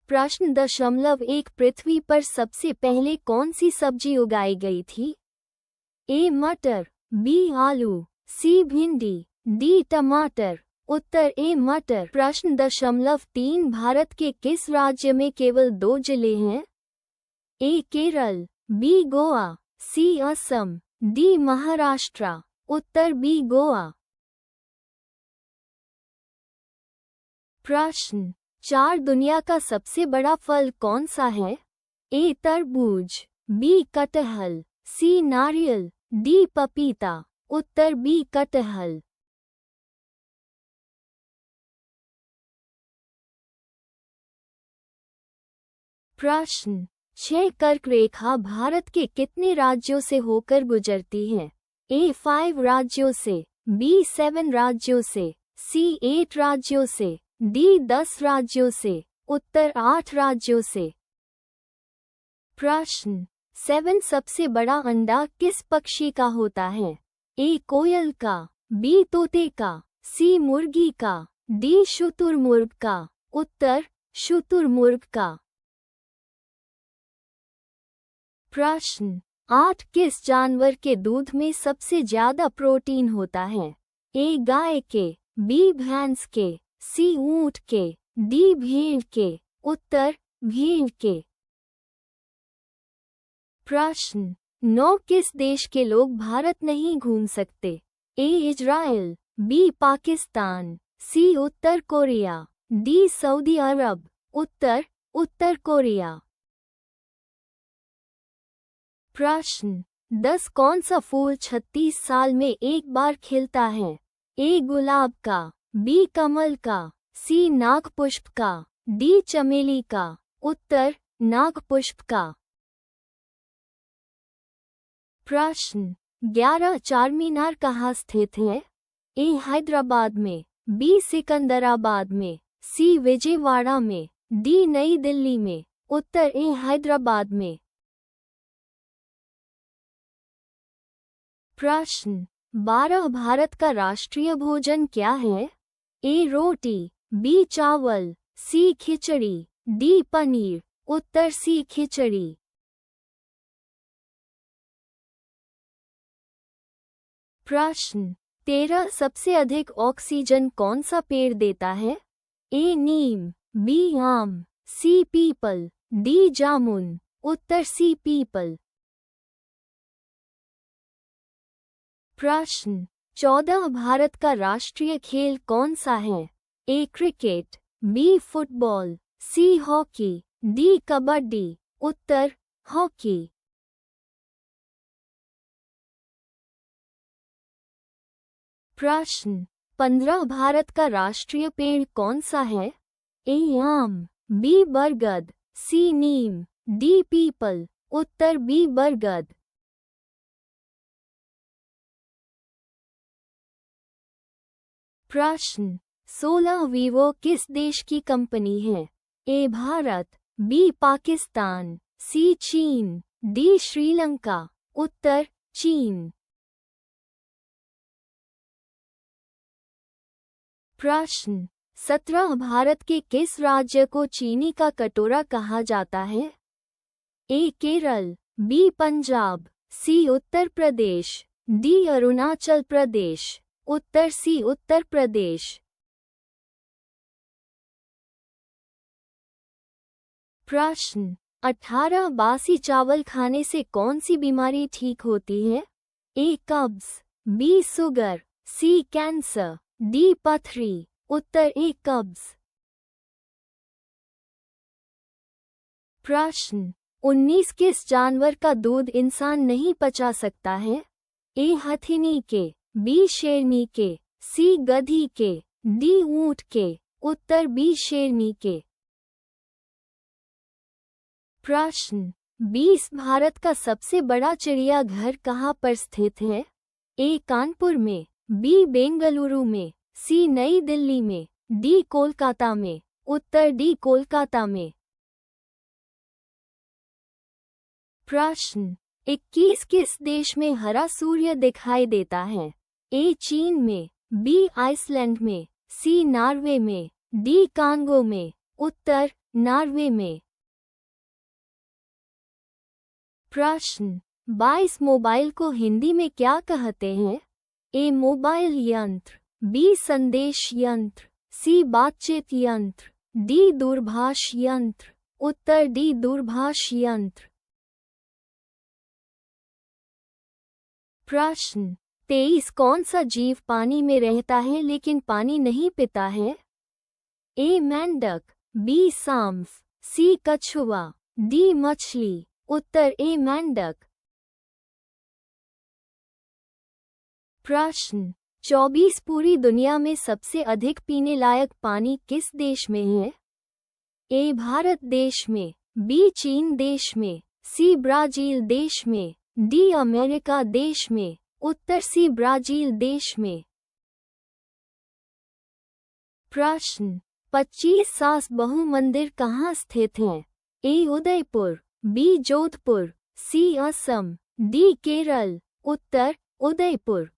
प्रश्न दशमलव एक पृथ्वी पर सबसे पहले कौन सी सब्जी उगाई गई थी? ए मटर, बी आलू, सी भिंडी, डी टमाटर। उत्तर ए मटर। प्रश्न दशमलव तीन भारत के किस राज्य में केवल 2 जिले हैं? ए केरल, बी गोवा, सी असम, डी महाराष्ट्र। उत्तर बी गोवा। प्रश्न 4 दुनिया का सबसे बड़ा फल कौन सा है? ए तरबूज, बी कटहल, सी नारियल, डी पपीता। उत्तर बी कटहल। प्रश्न 6 कर्क रेखा भारत के कितने राज्यों से होकर गुजरती है? ए 5 राज्यों से, बी 7 राज्यों से, सी 8 राज्यों से, डी 10 राज्यों से। उत्तर 8 राज्यों से। प्रश्न 7 सबसे बड़ा अंडा किस पक्षी का होता है? ए कोयल का, बी तोते का, सी मुर्गी का, डी शुतुरमुर्ग का। उत्तर शुतुरमुर्ग का। प्रश्न 8 किस जानवर के दूध में सबसे ज्यादा प्रोटीन होता है? ए गाय के, बी भैंस के, सी ऊंट के, डी भेड़ के। उत्तर भेड़ के। प्रश्न 9 किस देश के लोग भारत नहीं घूम सकते? ए इजराइल, बी पाकिस्तान, सी उत्तर कोरिया, डी सऊदी अरब। उत्तर उत्तर कोरिया। प्रश्न 10 कौन सा फूल 36 साल में एक बार खिलता है? ए गुलाब का, बी कमल का, सी नागपुष्प का, डी चमेली का। उत्तर नागपुष्प का। प्रश्न 11 चारमीनार कहाँ स्थित है? ए हैदराबाद में, बी सिकंदराबाद में, सी विजयवाड़ा में, डी नई दिल्ली में। उत्तर ए हैदराबाद में। प्रश्न 12 भारत का राष्ट्रीय भोजन क्या है? ए रोटी, बी चावल, सी खिचड़ी, डी पनीर। उत्तर सी खिचड़ी। प्रश्न 13 सबसे अधिक ऑक्सीजन कौन सा पेड़ देता है? ए नीम, बी आम, सी पीपल, डी जामुन। उत्तर सी पीपल। प्रश्न 14 भारत का राष्ट्रीय खेल कौन सा है? A cricket, B football, C hockey, D kabaddi. उत्तर हॉकी। प्रश्न 15 भारत का राष्ट्रीय पेड़ कौन सा है? ए आम, बी बरगद, सी नीम, डी पीपल। उत्तर बी बरगद। प्रश्न 16 वीवो किस देश की कंपनी है? ए भारत, बी पाकिस्तान, सी चीन, डी श्रीलंका। उत्तर चीन। प्रश्न 17 भारत के किस राज्य को चीनी का कटोरा कहा जाता है? ए केरल, बी पंजाब, सी उत्तर प्रदेश, डी अरुणाचल प्रदेश। उत्तर सी उत्तर प्रदेश। प्रश्न 18 बासी चावल खाने से कौन सी बीमारी ठीक होती है? ए कब्ज, बी शुगर, सी कैंसर, डी पथरी। उत्तर ए कब्ज। प्रश्न 19 किस जानवर का दूध इंसान नहीं पचा सकता है? ए हथिनी के, बी शेरनी के, सी गधी के, डी ऊंट के। उत्तर बी शेरनी के। प्रश्न 20 भारत का सबसे बड़ा चिड़ियाघर कहाँ पर स्थित है? ए कानपुर में, बी बेंगलुरु में, सी नई दिल्ली में, डी कोलकाता में। उत्तर डी कोलकाता में। प्रश्न 21 किस देश में हरा सूर्य दिखाई देता है? ए चीन में, बी आइसलैंड में, सी नॉर्वे में, डी कांगो में। उत्तर नॉर्वे में। प्रश्न 22 मोबाइल को हिंदी में क्या कहते हैं? ए मोबाइल यंत्र, बी संदेश यंत्र, सी बातचीत यंत्र, डी दूरभाष यंत्र। उत्तर डी दूरभाष यंत्र। प्रश्न 23 कौन सा जीव पानी में रहता है लेकिन पानी नहीं पीता है? ए मेंढक, बी सांप, सी कछुआ, डी मछली। उत्तर ए मेंढक। प्रश्न 24 पूरी दुनिया में सबसे अधिक पीने लायक पानी किस देश में है? ए भारत देश में, बी चीन देश में, सी ब्राजील देश में, डी अमेरिका देश में। उत्तर सी ब्राजील देश में। प्रश्न 25 सास बहु मंदिर कहाँ स्थित हैं? ए उदयपुर, बी जोधपुर, सी असम, डी केरल। उत्तर उदयपुर।